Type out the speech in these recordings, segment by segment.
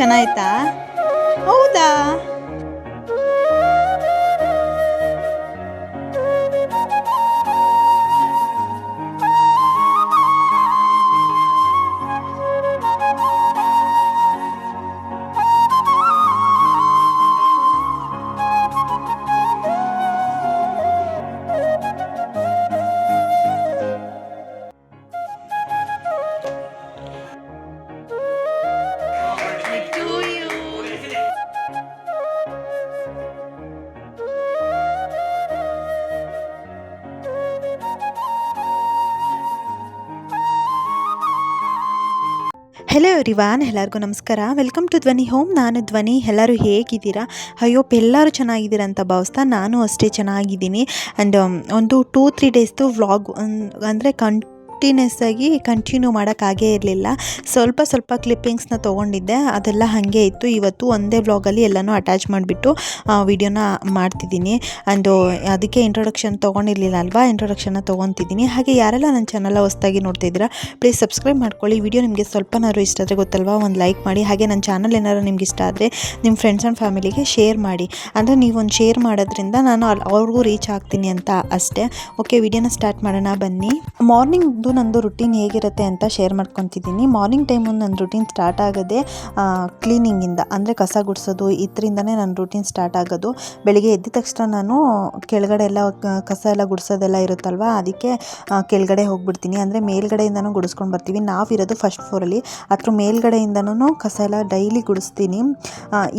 ಚೆನ್ನಾಯ್ತಾ? ಹೌದಾ? Hello everyone, ಎಲ್ಲರಿಗೂ ನಮಸ್ಕಾರ. ವೆಲ್ಕಮ್ ಟು ಧ್ವನಿ ಹೋಮ್. ನಾನು ಧ್ವನಿ. ಎಲ್ಲರೂ ಹೇಗಿದ್ದೀರಾ? ಅಯ್ಯೋಪ್ ಎಲ್ಲರೂ ಚೆನ್ನಾಗಿದ್ದೀರಾ ಅಂತ ಭಾವಿಸ್ತಾ ನಾನು ಅಷ್ಟೇ ಚೆನ್ನಾಗಿದ್ದೀನಿ. ಆ್ಯಂಡ್ ಒಂದು 2-3 ಡೇಸ್ದು ವ್ಲಾಗ್ ಅಂದರೆ ಕಂಟಿನ್ಯೂಸ್ ಆಗಿ ಕಂಟಿನ್ಯೂ ಮಾಡೋಕ್ಕಾಗೇ ಇರಲಿಲ್ಲ. ಸ್ವಲ್ಪ ಕ್ಲಿಪ್ಪಿಂಗ್ಸ್ನ ತೊಗೊಂಡಿದ್ದೆ, ಅದೆಲ್ಲ ಹಾಗೆ ಇತ್ತು. ಇವತ್ತು ಒಂದೇ ವ್ಲಾಗಲ್ಲಿ ಎಲ್ಲನೂ ಅಟ್ಯಾಚ್ ಮಾಡಿಬಿಟ್ಟು ವಿಡಿಯೋನ ಮಾಡ್ತಿದ್ದೀನಿ. ಆ್ಯಂಡು ಅದಕ್ಕೆ ಇಂಟ್ರೊಡಕ್ಷನ್ ತೊಗೊಂಡಿರಲಿಲ್ಲ ಅಲ್ವಾ, ಇಂಟ್ರೊಡಕ್ಷನ್ನ ತೊಗೊತಿದ್ದೀನಿ. ಹಾಗೆ ಯಾರೆಲ್ಲ ನನ್ನ ಚಾನಲ್ ಹೊಸದಾಗಿ ನೋಡ್ತಿದ್ದೀರಾ ಪ್ಲೀಸ್ ಸಬ್ಸ್ಕ್ರೈಬ್ ಮಾಡ್ಕೊಳ್ಳಿ. ವಿಡಿಯೋ ನಿಮಗೆ ಸ್ವಲ್ಪನಾದ್ರು ಇಷ್ಟ ಆದರೆ ಗೊತ್ತಲ್ವಾ, ಒಂದು ಲೈಕ್ ಮಾಡಿ. ಹಾಗೆ ನನ್ನ ಚಾನಲ್ ಏನಾದ್ರು ನಿಮ್ಗೆ ಇಷ್ಟ ಆದರೆ ನಿಮ್ಮ ಫ್ರೆಂಡ್ಸ್ ಆ್ಯಂಡ್ ಫ್ಯಾಮಿಲಿಗೆ ಶೇರ್ ಮಾಡಿ. ಅಂದರೆ ನೀವೊಂದು ಶೇರ್ ಮಾಡೋದ್ರಿಂದ ನಾನು ಅವ್ರಿಗೂ ರೀಚ್ ಆಗ್ತೀನಿ ಅಂತ ಅಷ್ಟೇ. ಓಕೆ, ವಿಡಿಯೋನ ಸ್ಟಾರ್ಟ್ ಮಾಡೋಣ ಬನ್ನಿ. ಮಾರ್ನಿಂಗ್ದು ನಂದು ರುಟೀನ್ ಹೇಗಿರುತ್ತೆ ಅಂತ ಶೇರ್ ಮಾಡ್ಕೊತಿದ್ದೀನಿ. ಮಾರ್ನಿಂಗ್ ಟೈಮು ನನ್ನ ರುಟೀನ್ ಸ್ಟಾರ್ಟ್ ಆಗೋದೇ ಕ್ಲೀನಿಂಗಿಂದ, ಅಂದರೆ ಕಸ ಗುಡಿಸೋದು, ಇದರಿಂದನೇ ನನ್ನ ರುಟೀನ್ ಸ್ಟಾರ್ಟ್ ಆಗೋದು. ಬೆಳಿಗ್ಗೆ ಎದ್ದ ತಕ್ಷಣ ನಾನು ಕೆಳಗಡೆ ಎಲ್ಲ ಕಸ ಎಲ್ಲ ಗುಡಿಸೋದೆಲ್ಲ ಇರುತ್ತಲ್ವ, ಅದಕ್ಕೆ ಕೆಳಗಡೆ ಹೋಗ್ಬಿಡ್ತೀನಿ. ಅಂದರೆ ಮೇಲ್ಗಡೆಯಿಂದನೂ ಗುಡಿಸ್ಕೊಂಡು ಬರ್ತೀವಿ. ನಾವಿರೋದು ಫಸ್ಟ್ ಫ್ಲೋರಲ್ಲಿ, ಅದ್ರ ಮೇಲ್ಗಡೆಯಿಂದನೂ ಕಸ ಎಲ್ಲ ಡೈಲಿ ಗುಡಿಸ್ತೀನಿ.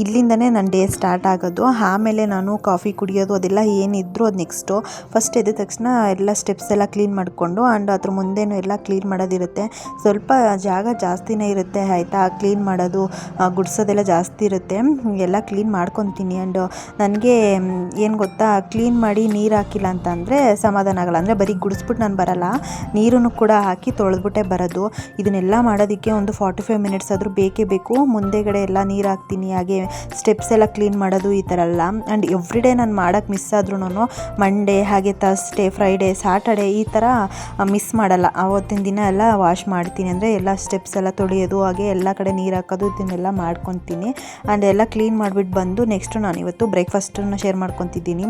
ಇಲ್ಲಿಂದನೇ ನನ್ನ ಡೇ ಸ್ಟಾರ್ಟ್ ಆಗೋದು. ಆಮೇಲೆ ನಾನು ಕಾಫಿ ಕುಡಿಯೋದು ಅದೆಲ್ಲ ಏನಿದ್ರು ಅದು ನೆಕ್ಸ್ಟು. ಫಸ್ಟ್ ಎದ್ದ ತಕ್ಷಣ ಎಲ್ಲ ಸ್ಟೆಪ್ಸ್ ಎಲ್ಲ ಕ್ಲೀನ್ ಮಾಡಿಕೊಂಡು ಆ್ಯಂಡ್ ಅದ್ರ ಮುಂದೆನೂ ಎಲ್ಲ ಕ್ಲೀನ್ ಮಾಡೋದಿರುತ್ತೆ. ಸ್ವಲ್ಪ ಜಾಗ ಜಾಸ್ತಿನೇ ಇರುತ್ತೆ ಆಯಿತಾ, ಕ್ಲೀನ್ ಮಾಡೋದು ಗುಡಿಸೋದೆಲ್ಲ ಜಾಸ್ತಿ ಇರುತ್ತೆ. ಎಲ್ಲ ಕ್ಲೀನ್ ಮಾಡ್ಕೊತೀನಿ. ಆ್ಯಂಡ್ ನನಗೆ ಏನು ಗೊತ್ತಾ, ಕ್ಲೀನ್ ಮಾಡಿ ನೀರು ಹಾಕಿಲ್ಲ ಅಂತಂದರೆ ಸಮಾಧಾನ ಆಗೋಲ್ಲ. ಅಂದರೆ ಬರೀ ಗುಡಿಸ್ಬಿಟ್ಟು ನಾನು ಬರೋಲ್ಲ, ನೀರನ್ನು ಕೂಡ ಹಾಕಿ ತೊಳೆದ್ಬಿಟ್ಟೆ ಬರೋದು. ಇದನ್ನೆಲ್ಲ ಮಾಡೋದಕ್ಕೆ ಒಂದು 45 ಮಿನಿಟ್ಸ್ ಆದರೂ ಬೇಕೇ ಬೇಕು. ಮುಂದೆಗಡೆ ಎಲ್ಲ ನೀರು ಹಾಕ್ತೀನಿ, ಹಾಗೆ ಸ್ಟೆಪ್ಸ್ ಎಲ್ಲ ಕ್ಲೀನ್ ಮಾಡೋದು ಈ ಥರ ಎಲ್ಲ. ಆ್ಯಂಡ್ ಎವ್ರಿ ಡೇ ನಾನು ಮಾಡೋಕ್ಕೆ ಮಿಸ್ ಆದ್ರೂ ಮಂಡೇ ಹಾಗೆ ಥರ್ಸ್ಡೇ ಫ್ರೈಡೇ ಸ್ಯಾಟರ್ಡೇ ಈ ಥರ ಮಿಸ್ ಮಾಡಲ್ಲ. ಆವತ್ತಿನ ದಿನ ಎಲ್ಲ ವಾಶ್ ಮಾಡ್ತೀನಿ. ಅಂದರೆ ಎಲ್ಲ ಸ್ಟೆಪ್ಸ್ ಎಲ್ಲ ತೊಳೆಯೋದು, ಹಾಗೆ ಎಲ್ಲ ಕಡೆ ನೀರು ಹಾಕೋದು, ಇದನ್ನೆಲ್ಲ ಮಾಡ್ಕೊತೀನಿ. ಆ್ಯಂಡ್ ಎಲ್ಲ ಕ್ಲೀನ್ ಮಾಡಿಬಿಟ್ಟು ಬಂದು ನೆಕ್ಸ್ಟು ನಾನು ಇವತ್ತು ಬ್ರೇಕ್ಫಾಸ್ಟನ್ನು ಶೇರ್ ಮಾಡ್ಕೊತಿದ್ದೀನಿ.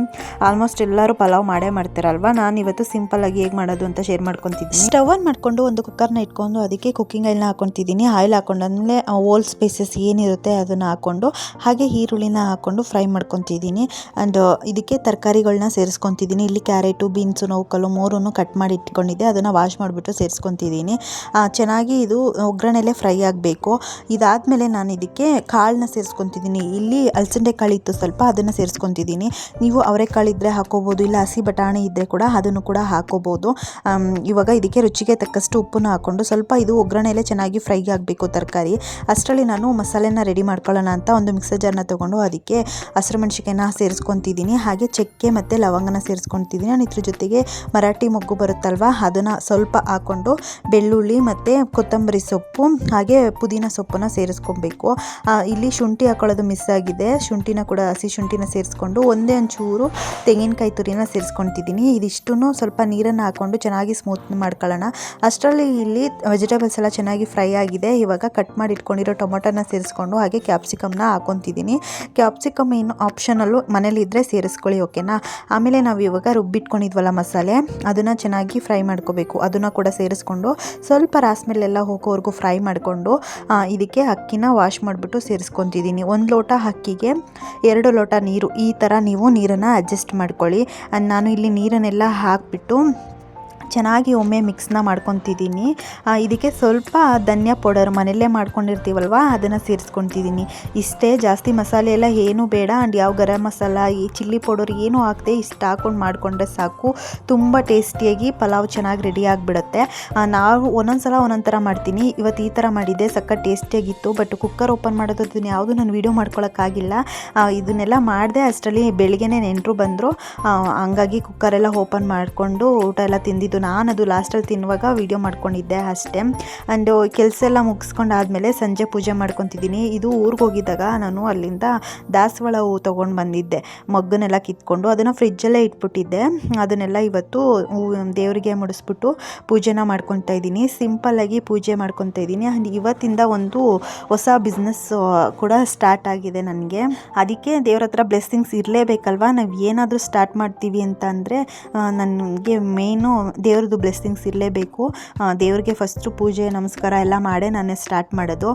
ಆಲ್ಮೋಸ್ಟ್ ಎಲ್ಲರೂ ಪಲಾವ್ ಮಾಡೇ ಮಾಡ್ತಾರಲ್ವ, ನಾನು ಇವತ್ತು ಸಿಂಪಲ್ಲಾಗಿ ಹೇಗೆ ಮಾಡೋದು ಅಂತ ಶೇರ್ ಮಾಡ್ಕೊತಿದ್ದೀನಿ. ಸ್ಟವ್ ಆನ್ ಮಾಡಿಕೊಂಡು ಒಂದು ಕುಕ್ಕರ್ನ ಇಟ್ಕೊಂಡು ಅದಕ್ಕೆ ಕುಕ್ಕಿಂಗ್ ಆಯಿಲ್ನ ಹಾಕ್ಕೊತಿದ್ದೀನಿ. ಆಯಿಲ್ ಹಾಕೊಂಡಾದ್ಮೇಲೆ ಓಲ್ ಸ್ಪೈಸಸ್ ಏನಿರುತ್ತೆ ಅದನ್ನು ಹಾಕ್ಕೊಂಡು ಹಾಗೆ ಈರುಳ್ಳಿನ ಹಾಕ್ಕೊಂಡು ಫ್ರೈ ಮಾಡ್ಕೊತಿದ್ದೀನಿ. ಆ್ಯಂಡ್ ಇದಕ್ಕೆ ತರಕಾರಿಗಳನ್ನ ಸೇರಿಸ್ಕೊತಿದ್ದೀನಿ. ಇಲ್ಲಿ ಕ್ಯಾರೆಟು, ಬೀನ್ಸು, ನೌಕಲು 3 ಕಟ್ ಮಾಡಿ ಇಟ್ಕೊಂಡಿದ್ದೆ, ಅದನ್ನು ವಾಶ್ ಮಾಡಿಬಿಟ್ಟು ಸೇರಿಸ್ಕೊತಿದ್ದೀನಿ. ಚೆನ್ನಾಗಿ ಇದು ಒಗ್ಗರಣೆಲೆ ಫ್ರೈ ಆಗಬೇಕು. ಇದಾದಮೇಲೆ ನಾನು ಇದಕ್ಕೆ ಕಾಳನ್ನ ಸೇರಿಸ್ಕೊತಿದ್ದೀನಿ. ಇಲ್ಲಿ ಅಲಸಂದೆ ಕಾಳು ಇತ್ತು ಸ್ವಲ್ಪ, ಅದನ್ನು ಸೇರಿಸ್ಕೊತಿದ್ದೀನಿ. ನೀವು ಅವರೆಕಾಳು ಇದ್ದರೆ ಹಾಕೋಬೋದು, ಇಲ್ಲ ಹಸಿ ಬಟಾಣಿ ಇದ್ದರೆ ಕೂಡ ಅದನ್ನು ಕೂಡ ಹಾಕೋಬೋದು. ಇವಾಗ ಇದಕ್ಕೆ ರುಚಿಗೆ ತಕ್ಕಷ್ಟು ಉಪ್ಪನ್ನು ಹಾಕ್ಕೊಂಡು ಸ್ವಲ್ಪ ಇದು ಒಗ್ಗರಣೆಲೆ ಚೆನ್ನಾಗಿ ಫ್ರೈ ಆಗಬೇಕು ತರಕಾರಿ. ಅಷ್ಟರಲ್ಲಿ ನಾನು ಮಸಾಲೆನ ರೆಡಿ ಮಾಡ್ಕೊಳ್ಳೋಣ ಅಂತ ಒಂದು ಮಿಕ್ಸರ್ ಜಾರ್ನ ತೊಗೊಂಡು ಅದಕ್ಕೆ ಹಸಿರು ಮೆಣಸಿನ್ಕಾಯಿನ ಸೇರಿಸ್ಕೊತಿದ್ದೀನಿ. ಹಾಗೆ ಚಕ್ಕೆ ಮತ್ತು ಲವಂಗನ ಸೇರಿಸ್ಕೊತಿದ್ದೀನಿ. ನಾನು ಇದ್ರ ಜೊತೆಗೆ ಮರಾಠಿ ಮೊಗ್ಗು ಬರುತ್ತಲ್ವ, ಅದನ್ನು ಸ್ವಲ್ಪ ಹಾಕ್ಕೊಂಡು ಬೆಳ್ಳುಳ್ಳಿ ಮತ್ತು ಕೊತ್ತಂಬರಿ ಸೊಪ್ಪು ಹಾಗೆ ಪುದೀನ ಸೊಪ್ಪನ್ನು ಸೇರಿಸ್ಕೊಬೇಕು. ಇಲ್ಲಿ ಶುಂಠಿ ಹಾಕೊಳ್ಳೋದು ಮಿಸ್ ಆಗಿದೆ, ಶುಂಠಿನ ಕೂಡ ಹಸಿ ಶುಂಠಿನ ಸೇರಿಸ್ಕೊಂಡು ಒಂದೇ ಒಂಚೂರು ತೆಂಗಿನಕಾಯಿ ತುರಿನ ಸೇರಿಸ್ಕೊತಿದ್ದೀನಿ. ಇದಿಷ್ಟು ಸ್ವಲ್ಪ ನೀರನ್ನು ಹಾಕ್ಕೊಂಡು ಚೆನ್ನಾಗಿ ಸ್ಮೂತ್ ಮಾಡ್ಕೊಳ್ಳೋಣ. ಅಷ್ಟರಲ್ಲಿ ಇಲ್ಲಿ ವೆಜಿಟೇಬಲ್ಸ್ ಎಲ್ಲ ಚೆನ್ನಾಗಿ ಫ್ರೈ ಆಗಿದೆ. ಇವಾಗ ಕಟ್ ಮಾಡಿ ಇಟ್ಕೊಂಡಿರೋ ಟೊಮೊಟೊನ ಸೇರಿಸ್ಕೊಂಡು ಹಾಗೆ ಕ್ಯಾಪ್ಸಿಕಮ್ನ ಹಾಕ್ಕೊತಿದ್ದೀನಿ. ಕ್ಯಾಪ್ಸಿಕಮ್ ಏನು ಆಪ್ಷನಲ್ಲು, ಮನೇಲಿದ್ದರೆ ಸೇರಿಸ್ಕೊಳ್ಳಿ, ಓಕೆನಾ. ಆಮೇಲೆ ನಾವು ಇವಾಗ ರುಬ್ಬಿಟ್ಕೊಂಡಿದ್ವಲ್ಲ ಮಸಾಲೆ, ಅದನ್ನು ಚೆನ್ನಾಗಿ ಫ್ರೈ ಮಾಡ್ಕೋಬೇಕು. ಅದನ್ನು ಕೂಡ ಸೇರಿಸ್ಕೊಂಡು ಸ್ವಲ್ಪ ರಾಸ್ಮೆಲ್ಲೆಲ್ಲ ಹೋಗೋವರೆಗೂ ಫ್ರೈ ಮಾಡಿಕೊಂಡು ಇದಕ್ಕೆ ಅಕ್ಕಿನ ವಾಶ್ ಮಾಡಿಬಿಟ್ಟು ಸೇರಿಸ್ಕೊತಿದ್ದೀನಿ. 1 ಲೋಟ ಅಕ್ಕಿಗೆ 2 ಲೋಟ ನೀರು, ಈ ಥರ ನೀವು ನೀರನ್ನು ಅಡ್ಜಸ್ಟ್ ಮಾಡ್ಕೊಳ್ಳಿ. ನಾನು ಇಲ್ಲಿ ನೀರನ್ನೆಲ್ಲ ಹಾಕಿಬಿಟ್ಟು ಚೆನ್ನಾಗಿ ಒಮ್ಮೆ ಮಿಕ್ಸ್ನ ಮಾಡ್ಕೊತಿದ್ದೀನಿ. ಇದಕ್ಕೆ ಸ್ವಲ್ಪ ಧನಿಯಾ ಪೌಡರ್ ಮನೆಯಲ್ಲೇ ಮಾಡ್ಕೊಂಡಿರ್ತೀವಲ್ವ, ಅದನ್ನು ಸೇರಿಸ್ಕೊತಿದ್ದೀನಿ. ಇಷ್ಟೇ, ಜಾಸ್ತಿ ಮಸಾಲೆ ಎಲ್ಲ ಏನೂ ಬೇಡ. ಆ್ಯಂಡ್ ಯಾವ ಗರಂ ಮಸಾಲ, ಈ ಚಿಲ್ಲಿ ಪೌಡರ್ ಏನೂ ಹಾಕದೆ ಇಷ್ಟು ಹಾಕ್ಕೊಂಡು ಮಾಡಿಕೊಂಡ್ರೆ ಸಾಕು. ತುಂಬ ಟೇಸ್ಟಿಯಾಗಿ ಪಲಾವ್ ಚೆನ್ನಾಗಿ ರೆಡಿ ಆಗಿಬಿಡುತ್ತೆ. ನಾವು ಒಂದೊಂದು ಥರ ಮಾಡ್ತೀನಿ. ಇವತ್ತು ಈ ಥರ ಮಾಡಿದ್ದೆ, ಸಖತ್ ಟೇಸ್ಟಿಯಾಗಿತ್ತು. ಬಟ್ ಕುಕ್ಕರ್ ಓಪನ್ ಮಾಡೋದು ಅದನ್ನು ಯಾವುದು ನಾನು ವೀಡಿಯೋ ಮಾಡ್ಕೊಳ್ಳೋಕ್ಕಾಗಿಲ್ಲ. ಇದನ್ನೆಲ್ಲ ಮಾಡಿದೆ, ಅಷ್ಟರಲ್ಲಿ ಬೆಳಿಗ್ಗೆನೇ ನೆಂಟರು ಬಂದರು. ಹಂಗಾಗಿ ಕುಕ್ಕರೆಲ್ಲ ಓಪನ್ ಮಾಡಿಕೊಂಡು ಊಟ ಎಲ್ಲ ತಿಂದಿದ್ದು ನಾನದು ಲಾಸ್ಟಲ್ಲಿ ತಿನ್ನುವಾಗ ವೀಡಿಯೋ ಮಾಡ್ಕೊಂಡಿದ್ದೆ ಅಷ್ಟೇ. ಆ್ಯಂಡ್ ಕೆಲಸ ಎಲ್ಲ ಮುಗಿಸ್ಕೊಂಡಾದ್ಮೇಲೆ ಸಂಜೆ ಪೂಜೆ ಮಾಡ್ಕೊತಿದ್ದೀನಿ. ಇದು ಊರಿಗೆ ಹೋಗಿದ್ದಾಗ ನಾನು ಅಲ್ಲಿಂದ ದಾಸವಾಳ ಹೂವು ತೊಗೊಂಡು ಬಂದಿದ್ದೆ, ಮಗ್ಗನ್ನೆಲ್ಲ ಕಿತ್ಕೊಂಡು ಅದನ್ನು ಫ್ರಿಜ್ಜಲ್ಲೇ ಇಟ್ಬಿಟ್ಟಿದ್ದೆ. ಅದನ್ನೆಲ್ಲ ಇವತ್ತು ದೇವರಿಗೆ ಮುಡಿಸ್ಬಿಟ್ಟು ಪೂಜೆನ ಮಾಡ್ಕೊತಾ ಇದ್ದೀನಿ. ಸಿಂಪಲ್ಲಾಗಿ ಪೂಜೆ ಮಾಡ್ಕೊತಾ ಇದ್ದೀನಿ. ಆ್ಯಂಡ್ ಇವತ್ತಿಂದ ಒಂದು ಹೊಸ ಬಿಸ್ನೆಸ್ ಕೂಡ ಸ್ಟಾರ್ಟ್ ಆಗಿದೆ ನನಗೆ. ಅದಕ್ಕೆ ದೇವ್ರ ಹತ್ರ ಬ್ಲೆಸ್ಸಿಂಗ್ಸ್ ಇರಲೇಬೇಕಲ್ವ. ನಾವು ಏನಾದರೂ ಸ್ಟಾರ್ಟ್ ಮಾಡ್ತೀವಿ ಅಂತ ಅಂದರೆ ನನಗೆ ಮೇಯ್ನು ದೇವ್ರದ್ದು ಬ್ಲೆಸ್ಸಿಂಗ್ಸ್ ಇರಲೇಬೇಕು. ದೇವ್ರಿಗೆ ಫಸ್ಟು ಪೂಜೆ ನಮಸ್ಕಾರ ಎಲ್ಲ ಮಾಡೇ ನಾನೇ ಸ್ಟಾರ್ಟ್ ಮಾಡೋದು.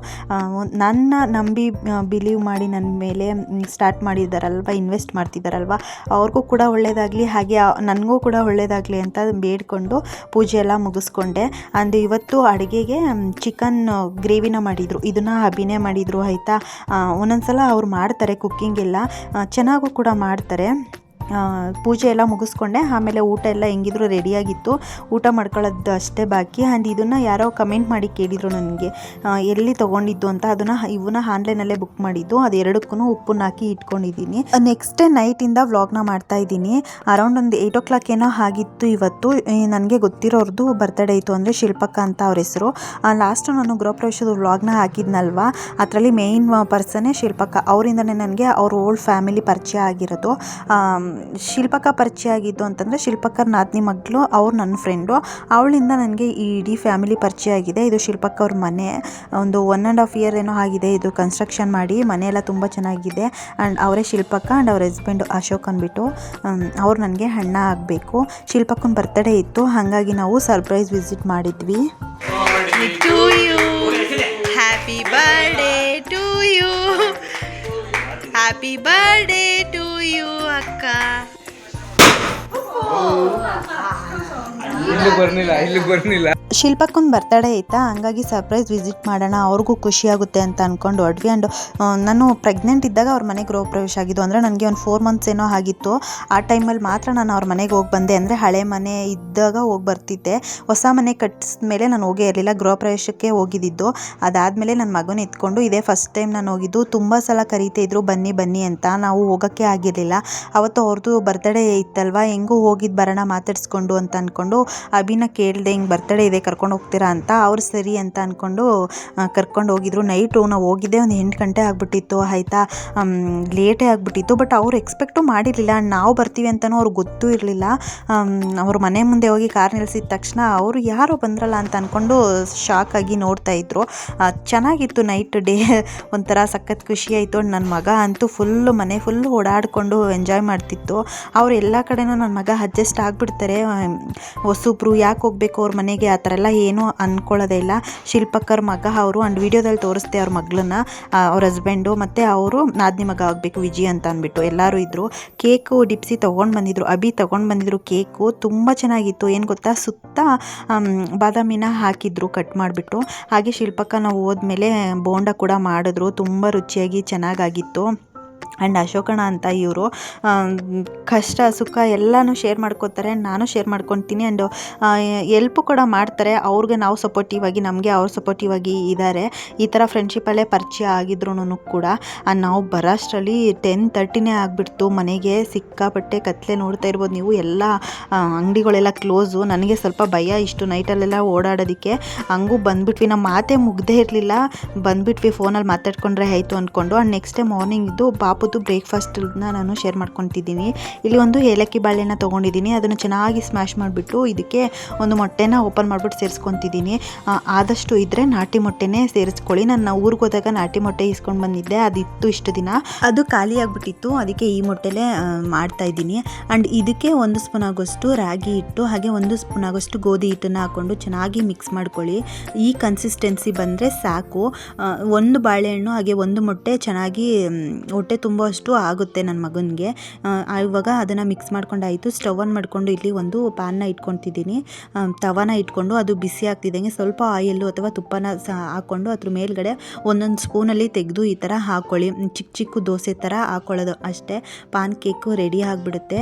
ನನ್ನ ನಂಬಿ ಬಿಲೀವ್ ಮಾಡಿ ನನ್ನ ಮೇಲೆ ಸ್ಟಾರ್ಟ್ ಮಾಡಿದ್ದಾರಲ್ವ, ಇನ್ವೆಸ್ಟ್ ಮಾಡ್ತಿದ್ದಾರಲ್ವ, ಅವ್ರಿಗೂ ಕೂಡ ಒಳ್ಳೆಯದಾಗಲಿ, ಹಾಗೆ ನನಗೂ ಕೂಡ ಒಳ್ಳೆಯದಾಗಲಿ ಅಂತ ಬೇಡಿಕೊಂಡು ಪೂಜೆ ಎಲ್ಲ ಮುಗಿಸ್ಕೊಂಡೆ. ಅಂದು ಇವತ್ತು ಅಡುಗೆಗೆ ಚಿಕನ್ ಗ್ರೇವಿನ ಮಾಡಿದರು. ಇದನ್ನು ಅಭಿನಯ ಮಾಡಿದರು ಆಯಿತಾ. ಒಂದೊಂದ್ಸಲ ಅವ್ರು ಮಾಡ್ತಾರೆ ಕುಕ್ಕಿಂಗ್ ಎಲ್ಲ ಚೆನ್ನಾಗೂ ಕೂಡ ಮಾಡ್ತಾರೆ. ಪೂಜೆ ಎಲ್ಲ ಮುಗಿಸ್ಕೊಂಡೆ. ಆಮೇಲೆ ಊಟ ಎಲ್ಲ ಹೆಂಗಿದ್ರು ರೆಡಿಯಾಗಿತ್ತು, ಊಟ ಮಾಡ್ಕೊಳ್ಳೋದು ಅಷ್ಟೇ ಬಾಕಿ. ಆ್ಯಂಡ್ ಇದನ್ನು ಯಾರೋ ಕಮೆಂಟ್ ಮಾಡಿ ಕೇಳಿದರು ನನಗೆ ಎಲ್ಲಿ ತೊಗೊಂಡಿದ್ದು ಅಂತ. ಇವನ್ನ ಆನ್ಲೈನಲ್ಲೇ ಬುಕ್ ಮಾಡಿದ್ದು. ಅದು ಎರಡಕ್ಕೂ ಉಪ್ಪನ್ನ ಹಾಕಿ ಇಟ್ಕೊಂಡಿದ್ದೀನಿ. ನೆಕ್ಸ್ಟ್ ಡೇ ನೈಟಿಂದ ವ್ಲಾಗ್ನ ಮಾಡ್ತಾಯಿದ್ದೀನಿ. ಅರೌಂಡ್ ಒಂದು 8 o'clock ಏನೋ ಆಗಿತ್ತು ಇವತ್ತು. ನನಗೆ ಗೊತ್ತಿರೋರ್ದು ಬರ್ತ್ಡೇ ಇತ್ತು, ಅಂದರೆ ಶಿಲ್ಪಕ್ಕ ಅಂತ ಅವ್ರ ಹೆಸರು. ಲಾಸ್ಟು ನಾನು ಗೃಹಪ್ರವೇಶದ ವ್ಲಾಗ್ನ ಹಾಕಿದ್ನಲ್ವ, ಅದರಲ್ಲಿ ಮೇಯ್ನ್ ಪರ್ಸನ್ನೇ ಶಿಲ್ಪಕ್ಕ. ಅವರಿಂದನೇ ನನಗೆ ಅವ್ರ ಓಲ್ಡ್ ಫ್ಯಾಮಿಲಿ ಪರಿಚಯ ಆಗಿರೋದು. ಶಿಲ್ಪಕ್ಕ ಪರಿಚಯ ಆಗಿದ್ದು ಅಂತಂದರೆ ಶಿಲ್ಪಕ್ಕರ ನಾದಿನಿ ಮಗಳು, ಅವ್ರು ನನ್ನ ಫ್ರೆಂಡು. ಅವಳಿಂದ ನನಗೆ ಈ ಇಡೀ ಫ್ಯಾಮಿಲಿ ಪರಿಚಯ ಆಗಿದೆ. ಇದು ಶಿಲ್ಪಕ್ಕ ಅವ್ರ ಮನೆ. ಒಂದು 1.5 year ಏನೋ ಆಗಿದೆ ಇದು ಕನ್ಸ್ಟ್ರಕ್ಷನ್ ಮಾಡಿ. ಮನೆಯೆಲ್ಲ ತುಂಬ ಚೆನ್ನಾಗಿದೆ. ಆ್ಯಂಡ್ ಅವರೇ ಶಿಲ್ಪಕ್ಕ ಆ್ಯಂಡ್ ಅವ್ರ ಹಸ್ಬೆಂಡು ಅಶೋಕ್ ಅಂದ್ಬಿಟ್ಟು ಅವ್ರು ನನಗೆ ಅಣ್ಣ ಆಗಬೇಕು. ಶಿಲ್ಪಕ್ಕನ ಬರ್ತ್ಡೇ ಇತ್ತು, ಹಾಗಾಗಿ ನಾವು ಸರ್ಪ್ರೈಸ್ ವಿಸಿಟ್ ಮಾಡಿದ್ವಿ. Happy birthday to you, happy birthday to you ಅಕ್ಕ. ಇಲ್ಲಿ ಬರ್ನಿಲ್ಲ. ಶಿಲ್ಪಕ್ಕನ ಬರ್ತಡೇ ಐತಾ, ಹಂಗಾಗಿ ಸರ್ಪ್ರೈಸ್ ವಿಸಿಟ್ ಮಾಡೋಣ, ಅವ್ರಿಗೂ ಖುಷಿಯಾಗುತ್ತೆ ಅಂತ ಅಂದ್ಕೊಂಡು ಹೊರಡ್ವಿ. ಆ್ಯಂಡ್ ನಾನು ಪ್ರೆಗ್ನೆಂಟ್ ಇದ್ದಾಗ ಅವ್ರ ಮನೆಗೆ ಗೃಹ ಪ್ರವೇಶ ಆಗಿದ್ದು, ಅಂದರೆ ನನಗೆ ಒಂದು 4 months ಏನೋ ಆಗಿತ್ತು. ಆ ಟೈಮಲ್ಲಿ ಮಾತ್ರ ನಾನು ಅವ್ರ ಮನೆಗೆ ಹೋಗಿ ಬಂದೆ. ಅಂದರೆ ಹಳೆ ಮನೆ ಇದ್ದಾಗ ಹೋಗಿ ಬರ್ತಿದ್ದೆ. ಹೊಸ ಮನೆ ಕಟ್ಟಿಸಿದ ಮೇಲೆ ನಾನು ಹೋಗೇ ಇರಲಿಲ್ಲ, ಗೃಹ ಪ್ರವೇಶಕ್ಕೆ ಹೋಗಿದ್ದು. ಅದಾದಮೇಲೆ ನನ್ನ ಮಗನ ಎತ್ಕೊಂಡು ಇದೇ ಫಸ್ಟ್ ಟೈಮ್ ನಾನು ಹೋಗಿದ್ದು. ತುಂಬ ಸಲ ಕರೀತಾ ಇದ್ರು ಬನ್ನಿ ಬನ್ನಿ ಅಂತ, ನಾವು ಹೋಗೋಕ್ಕೆ ಆಗಿರಲಿಲ್ಲ. ಅವತ್ತು ಅವ್ರದ್ದು ಬರ್ತಡೇ ಇತ್ತಲ್ವ, ಹೆಂಗೂ ಹೋಗಿದ್ದು ಬರೋಣ ಮಾತಾಡಿಸ್ಕೊಂಡು ಅಂತ ಅಂದ್ಕೊಂಡು ಅಭಿನ ಕೇಳಿದೆ, ಹಿಂಗೆ ಬರ್ತಡೇ ಇದೆ ಕರ್ಕೊಂಡು ಹೋಗ್ತೀರಾ ಅಂತ. ಅವ್ರು ಸರಿ ಅಂತ ಅಂದ್ಕೊಂಡು ಕರ್ಕೊಂಡು ಹೋಗಿದ್ರು. ನೈಟು ನಾವು ಹೋಗಿದ್ದೆ ಒಂದು 8 ಗಂಟೆ ಆಗಿಬಿಟ್ಟಿತ್ತು ಆಯಿತಾ. ಲೇಟೇ ಆಗಿಬಿಟ್ಟಿತ್ತು. ಬಟ್ ಅವ್ರು ಎಕ್ಸ್ಪೆಕ್ಟು ಮಾಡಿರಲಿಲ್ಲ ನಾವು ಬರ್ತೀವಿ ಅಂತಲೂ ಅವ್ರಿಗೆ ಗೊತ್ತೂ ಇರಲಿಲ್ಲ. ಅವ್ರ ಮನೆ ಮುಂದೆ ಹೋಗಿ ಕಾರ್ ನಿಲ್ಲಿಸಿದ ತಕ್ಷಣ ಅವರು ಯಾರೋ ಬಂದ್ರಲ್ಲ ಅಂತ ಅಂದ್ಕೊಂಡು ಶಾಕಾಗಿ ನೋಡ್ತಾಯಿದ್ರು. ಚೆನ್ನಾಗಿತ್ತು ನೈಟ್ ಡೇ, ಒಂಥರ ಸಖತ್ ಖುಷಿಯಾಯಿತು. ನನ್ನ ಮಗ ಅಂತೂ ಮನೆ ಫುಲ್ಲು ಓಡಾಡಿಕೊಂಡು ಎಂಜಾಯ್ ಮಾಡ್ತಿತ್ತು. ಅವ್ರು ಎಲ್ಲ ಕಡೆನೂ ನನ್ನ ಮಗ ಅಡ್ಜಸ್ಟ್ ಆಗಿಬಿಡ್ತಾರೆ. ಹೊಸಬ್ರು ಯಾಕೆ ಹೋಗಬೇಕು ಅವ್ರ ಮನೆಗೆ ಆ ಥರ ಎಲ್ಲ ಏನೂ ಅಂದ್ಕೊಳ್ಳೋದೇ ಇಲ್ಲ. ಶಿಲ್ಪಕ್ಕರ ಮಗ ಅವರು. ಆ್ಯಂಡ್ ವೀಡಿಯೋದಲ್ಲಿ ತೋರಿಸ್ದೆ ಅವ್ರ ಮಗಳನ್ನ, ಅವ್ರ ಹಸ್ಬೆಂಡು ಮತ್ತು ಅವರು ನಾದಿನಿ ಮಗ ಆಗಬೇಕು ವಿಜಯ್ ಅಂತ ಅಂದ್ಬಿಟ್ಟು ಎಲ್ಲರೂ ಇದ್ದರು. ಕೇಕು ಡಿಪ್ಸಿ ತೊಗೊಂಡು ಬಂದಿದ್ರು, ಅಭಿ ತೊಗೊಂಡು ಬಂದಿದ್ರು. ಕೇಕು ತುಂಬ ಚೆನ್ನಾಗಿತ್ತು. ಏನು ಗೊತ್ತಾ, ಸುತ್ತ ಬಾದಾಮಿನ ಹಾಕಿದ್ರು ಕಟ್ ಮಾಡಿಬಿಟ್ಟು. ಹಾಗೆ ಶಿಲ್ಪಕ್ಕ ನಾವು ಹೋದ್ಮೇಲೆ ಬೋಂಡ ಕೂಡ ಮಾಡಿದ್ರು, ತುಂಬ ರುಚಿಯಾಗಿ ಚೆನ್ನಾಗಾಗಿತ್ತು. ಆ್ಯಂಡ್ ಅಶೋಕಣ್ಣ ಅಂತ ಇವರು ಕಷ್ಟ ಸುಖ ಎಲ್ಲನೂ ಶೇರ್ ಮಾಡ್ಕೋತಾರೆ. ನಾನು ಶೇರ್ ಮಾಡ್ಕೊತೀನಿ. ಆ್ಯಂಡ್ ಎಲ್ಪು ಕೂಡ ಮಾಡ್ತಾರೆ. ಅವ್ರಿಗೆ ನಾವು ಸಪೋರ್ಟಿವ್ ಆಗಿ, ನಮಗೆ ಅವ್ರು ಸಪೋರ್ಟಿವ್ ಆಗಿ ಇದ್ದಾರೆ. ಈ ಥರ ಫ್ರೆಂಡ್ಶಿಪ್ಪಲ್ಲೇ ಪರಿಚಯ ಆಗಿದ್ರು ಕೂಡ. ನಾವು ಬರೋಷ್ಟರಲ್ಲಿ 10:30 ಆಗಿಬಿಡ್ತು. ಮನೆಗೆ ಸಿಕ್ಕಾಪಟ್ಟೆ ಕತ್ಲೆ ನೋಡ್ತಾ ಇರ್ಬೋದು ನೀವು. ಎಲ್ಲ ಅಂಗಡಿಗಳೆಲ್ಲ ಕ್ಲೋಸು. ನನಗೆ ಸ್ವಲ್ಪ ಭಯ ಇಷ್ಟು ನೈಟಲ್ಲೆಲ್ಲ ಓಡಾಡೋದಕ್ಕೆ. ಹಂಗೂ ಬಂದುಬಿಟ್ವಿ. ನಮ್ಮ ಮಾತೇ ಮುಗ್ದೇ ಇರಲಿಲ್ಲ, ಬಂದುಬಿಟ್ವಿ. ಫೋನಲ್ಲಿ ಮಾತಾಡ್ಕೊಂಡ್ರೆ ಆಯಿತು ಅಂದ್ಕೊಂಡು. ಆ್ಯಂಡ್ ನೆಕ್ಸ್ಟ್ ಡೇ ಮಾರ್ನಿಂಗ್ ಇದು ಪಾಪದ್ದು ಬ್ರೇಕ್ಫಾಸ್ಟನ್ನ ನಾನು ಶೇರ್ ಮಾಡ್ಕೊತಿದ್ದೀನಿ. ಇಲ್ಲಿ ಒಂದು ಏಲಕ್ಕಿ ಬಾಳೆನ ತೊಗೊಂಡಿದ್ದೀನಿ. ಅದನ್ನು ಚೆನ್ನಾಗಿ ಸ್ಮ್ಯಾಶ್ ಮಾಡಿಬಿಟ್ಟು ಇದಕ್ಕೆ ಒಂದು ಮೊಟ್ಟೆನ ಓಪನ್ ಮಾಡಿಬಿಟ್ಟು ಸೇರಿಸ್ಕೊತಿದ್ದೀನಿ. ಆದಷ್ಟು ಇದ್ದರೆ ನಾಟಿ ಮೊಟ್ಟೆನೇ ಸೇರಿಸ್ಕೊಳ್ಳಿ. ನಾನು ಊರಿಗೆ ಹೋದಾಗ ನಾಟಿ ಮೊಟ್ಟೆ ಇಸ್ಕೊಂಡು ಬಂದಿದ್ದೆ, ಅದಿತ್ತು ಇಷ್ಟು ದಿನ, ಅದು ಖಾಲಿ ಆಗಿಬಿಟ್ಟಿತ್ತು. ಅದಕ್ಕೆ ಈ ಮೊಟ್ಟೆಲೇ ಮಾಡ್ತಾಯಿದ್ದೀನಿ. ಆ್ಯಂಡ್ ಇದಕ್ಕೆ 1 ಸ್ಪೂನ್ ಆಗೋಷ್ಟು ರಾಗಿ ಹಿಟ್ಟು, ಹಾಗೆ 1 ಸ್ಪೂನ್ ಆಗೋಷ್ಟು ಗೋಧಿ ಹಿಟ್ಟನ್ನು ಹಾಕ್ಕೊಂಡು ಚೆನ್ನಾಗಿ ಮಿಕ್ಸ್ ಮಾಡ್ಕೊಳ್ಳಿ. ಈ ಕನ್ಸಿಸ್ಟೆನ್ಸಿ ಬಂದರೆ ಸಾಕು. ಒಂದು ಬಾಳೆಹಣ್ಣು ಹಾಗೆ 1 ಮೊಟ್ಟೆ ಚೆನ್ನಾಗಿ ಹೊಟ್ಟೆ ತುಂಬುವಷ್ಟು ಆಗುತ್ತೆ ನನ್ನ ಮಗನಿಗೆ. ಇವಾಗ ಅದನ್ನು ಮಿಕ್ಸ್ ಮಾಡ್ಕೊಂಡಾಯಿತು. ಸ್ಟವ್ ಆನ್ ಮಾಡಿಕೊಂಡು ಇಲ್ಲಿ ಒಂದು ಪ್ಯಾನ್ನ ಇಟ್ಕೊತಿದ್ದೀನಿ. ತವಾನ ಇಟ್ಕೊಂಡು ಅದು ಬಿಸಿ ಆಗ್ತಿದ್ದಂಗೆ ಸ್ವಲ್ಪ ಆಯಿಲ್ಲು ಅಥವಾ ತುಪ್ಪನ ಹಾಕ್ಕೊಂಡು ಅದ್ರ ಮೇಲ್ಗಡೆ ಒಂದೊಂದು ಸ್ಪೂನಲ್ಲಿ ತೆಗೆದು ಈ ಥರ ಹಾಕ್ಕೊಳ್ಳಿ. ಚಿಕ್ಕ ಚಿಕ್ಕ ದೋಸೆ ಥರ ಹಾಕ್ಕೊಳ್ಳೋದು ಅಷ್ಟೇ. ಪಾನ್ ಕೇಕು ರೆಡಿ ಆಗಿಬಿಡುತ್ತೆ.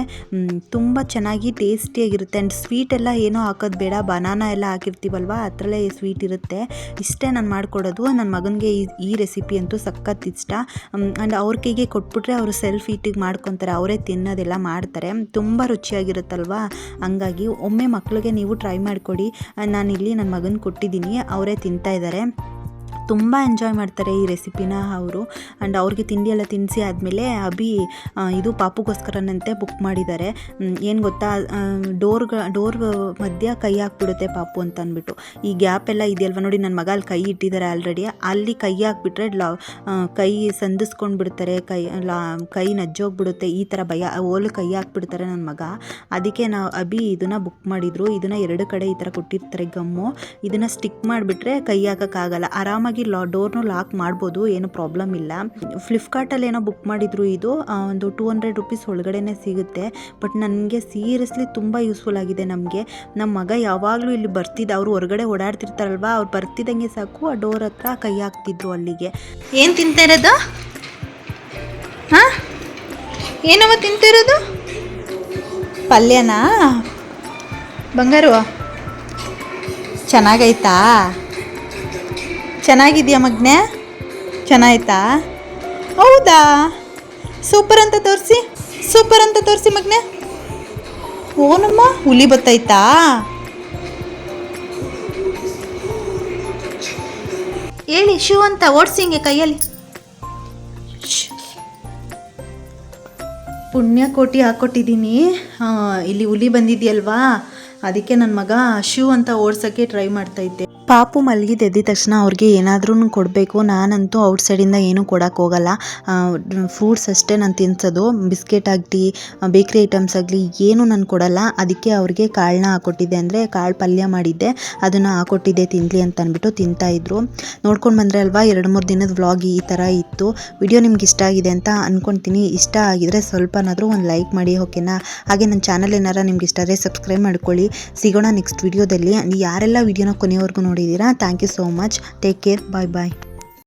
ತುಂಬ ಚೆನ್ನಾಗಿ ಟೇಸ್ಟಿಯಾಗಿರುತ್ತೆ. ಆ್ಯಂಡ್ ಸ್ವೀಟೆಲ್ಲ ಏನೂ ಹಾಕೋದು ಬೇಡ, ಬನಾನಾ ಎಲ್ಲ ಹಾಕಿರ್ತೀವಲ್ವ ಅದರಲ್ಲೇ ಸ್ವೀಟ್ ಇರುತ್ತೆ. ಇಷ್ಟೇ ನಾನು ಮಾಡಿಕೊಡೋದು. ನನ್ನ ಮಗನಿಗೆ ಈ ರೆಸಿಪಿ ಅಂತೂ ಸಖತ್ ಇಷ್ಟ. ಆ್ಯಂಡ್ ಅವ್ರ ಕೈಗೆ ಕೊಟ್ಬಿಟ್ರೆ ಅವರು ಸೆಲ್ಫ್ ಈಟಿಗೆ ಮಾಡ್ಕೊತಾರೆ, ಅವರೇ ತಿನ್ನೋದೆಲ್ಲ ಮಾಡ್ತಾರೆ. ತುಂಬ ರುಚಿಯಾಗಿರುತ್ತಲ್ವ. ಹಂಗಾಗಿ ಒಮ್ಮೆ ಮಕ್ಕಳಿಗೆ ನೀವು ಟ್ರೈ ಮಾಡಿಕೊಡಿ. ನಾನಿಲ್ಲಿ ನನ್ನ ಮಗನ ಕೊಟ್ಟಿದ್ದೀನಿ, ಅವರೇ ತಿಂತಾಯಿದ್ದಾರೆ. ತುಂಬ ಎಂಜಾಯ್ ಮಾಡ್ತಾರೆ ಈ ರೆಸಿಪಿನ ಅವರು. ಆ್ಯಂಡ್ ಅವ್ರಿಗೆ ತಿಂಡಿ ಎಲ್ಲ ತಿನ್ನಿಸಿ ಆದಮೇಲೆ ಅಭಿ ಇದು ಪಾಪುಗೋಸ್ಕರನಂತೆ ಬುಕ್ ಮಾಡಿದ್ದಾರೆ. ಏನು ಗೊತ್ತಾ, ಡೋರ್ ಮಧ್ಯ ಕೈ ಹಾಕ್ಬಿಡುತ್ತೆ ಪಾಪು ಅಂತ ಅಂದ್ಬಿಟ್ಟು. ಈ ಗ್ಯಾಪ್ ಎಲ್ಲ ಇದೆಯಲ್ವ ನೋಡಿ, ನನ್ನ ಮಗ ಅಲ್ಲಿ ಕೈ ಇಟ್ಟಿದ್ದಾರೆ ಆಲ್ರೆಡಿ. ಅಲ್ಲಿ ಕೈ ಹಾಕ್ಬಿಟ್ರೆ ಕೈ ಸಂದಿಸ್ಕೊಂಡು ಬಿಡ್ತಾರೆ, ಕೈ ನಜ್ಜೋಗ್ಬಿಡುತ್ತೆ, ಈ ಥರ ಭಯ. ಓಲು ಕೈ ಹಾಕ್ಬಿಡ್ತಾರೆ ನನ್ನ ಮಗ. ಅದಕ್ಕೆ ಅಭಿ ಇದನ್ನು ಬುಕ್ ಮಾಡಿದರು. ಇದನ್ನು 2 ಕಡೆ ಈ ಥರ ಕೊಟ್ಟಿರ್ತಾರೆ ಗಮ್ಮು. ಇದನ್ನು ಸ್ಟಿಕ್ ಮಾಡಿಬಿಟ್ರೆ ಕೈ ಹಾಕೋಕ್ಕಾಗಲ್ಲ. ಆರಾಮಾಗಿ ಡೋರ್ನು ಲಾಕ್ ಮಾಡ್ಬೋದು, ಏನು ಪ್ರಾಬ್ಲಮ್ ಇಲ್ಲ. ಫ್ಲಿಪ್ಕಾರ್ಟಲ್ಲಿ ಏನೋ ಬುಕ್ ಮಾಡಿದ್ರು. ಇದು ಒಂದು 200 ರೂಪೀಸ್ ಒಳಗಡೆನೆ ಸಿಗುತ್ತೆ. ಬಟ್ ನನಗೆ ಸೀರಿಯಸ್ಲಿ ತುಂಬ ಯೂಸ್ಫುಲ್ ಆಗಿದೆ ನಮಗೆ. ನಮ್ಮ ಮಗ ಯಾವಾಗಲೂ ಇಲ್ಲಿ ಬರ್ತಿದ್ದ, ಅವರು ಹೊರಗಡೆ ಓಡಾಡ್ತಿರ್ತಾರಲ್ವ, ಅವ್ರು ಬರ್ತಿದ್ದಂಗೆ ಸಾಕು ಆ ಡೋರ್ ಹತ್ರ ಕೈ ಹಾಕ್ತಿದ್ರು ಅಲ್ಲಿಗೆ. ಏನು ತಿಂತಾ ಇರೋದು? ಹಾಂ, ಏನವ ತಿಂತಿರೋದು? ಪಲ್ಯನಾ ಬಂಗಾರು? ಚೆನ್ನಾಗೈತಾ? ಚೆನ್ನಾಗಿದೆಯಾ ಮಗ್ನೆ? ಚೆನ್ನಾಯ್ತಾ? ಹೌದಾ? ಸೂಪರ್ ಅಂತ ತೋರಿಸಿ, ಸೂಪರ್ ಅಂತ ತೋರಿಸಿ ಮಗ್ನೆ. ಓನಮ್ಮ, ಹುಲಿ ಬತ್ತೈತಾ? ಹೇಳಿ ಶೂ ಅಂತ ಓಡಿಸಿ ಹಿಂಗೆ ಕೈಯಲ್ಲಿ. ಪುಣ್ಯಕೋಟಿ ಹಾಕ್ಕೊಟ್ಟಿದ್ದೀನಿ. ಇಲ್ಲಿ ಹುಲಿ ಬಂದಿದೆಯಲ್ವಾ, ಅದಕ್ಕೆ ನನ್ನ ಮಗ ಶೂ ಅಂತ ಓಡ್ಸೋಕ್ಕೆ ಟ್ರೈ ಮಾಡ್ತಾಯಿದ್ದೆ. ಪಾಪು ಮಲಗಿದ್ದು ಎದ್ದಿದ ತಕ್ಷಣ ಅವ್ರಿಗೆ ಏನಾದ್ರೂ ಕೊಡಬೇಕು. ನಾನಂತೂ ಔಟ್ಸೈಡಿಂದ ಏನೂ ಕೊಡೋಕ್ಕೆ ಹೋಗಲ್ಲ. ಫ್ರೂಟ್ಸ್ ಅಷ್ಟೇ ನಾನು ತಿನ್ನಿಸೋದು. ಬಿಸ್ಕೆಟ್ ಆಗಲಿ, ಬೇಕ್ರಿ ಐಟಮ್ಸ್ ಆಗಲಿ ಏನೂ ನಾನು ಕೊಡಲ್ಲ. ಅದಕ್ಕೆ ಅವ್ರಿಗೆ ಕಾಳನ್ನ ಹಾಕ್ಕೊಟ್ಟಿದ್ದೆ, ಅಂದರೆ ಕಾಳು ಪಲ್ಯ ಮಾಡಿದ್ದೆ, ಅದನ್ನು ಹಾಕ್ಕೊಟ್ಟಿದ್ದೆ ತಿನ್ನಲಿ ಅಂತ ಅಂದ್ಬಿಟ್ಟು ತಿಂತಾಯಿದ್ರು. ನೋಡ್ಕೊಂಡು ಬಂದರೆ ಅಲ್ವಾ, 2-3 ದಿನದ ವ್ಲಾಗ್ ಈ ಥರ ಇತ್ತು. ವಿಡಿಯೋ ನಿಮ್ಗೆ ಇಷ್ಟ ಆಗಿದೆ ಅಂತ ಅಂದ್ಕೊಳ್ತೀನಿ. ಇಷ್ಟ ಆಗಿದರೆ ಸ್ವಲ್ಪನಾದರೂ ಒಂದು ಲೈಕ್ ಮಾಡಿ, ಓಕೆನಾ? ಹಾಗೆ ನನ್ನ ಚಾನಲ್ ಏನಾರ ನಿಮ್ಗೆ ಇಷ್ಟ ಆದರೆ ಸಬ್ಸ್ಕ್ರೈಬ್ ಮಾಡ್ಕೊಳ್ಳಿ. ಸಿಗೋಣ ನೆಕ್ಸ್ಟ್ ವಿಡಿಯೋದಲ್ಲಿ. ಯಾರೆಲ್ಲ ವಿಡಿಯೋನ ಕೊನೆಯವರೆಗೂ ನೋಡಿದ್ದೀರಾ, thank you so much. Take care, bye bye.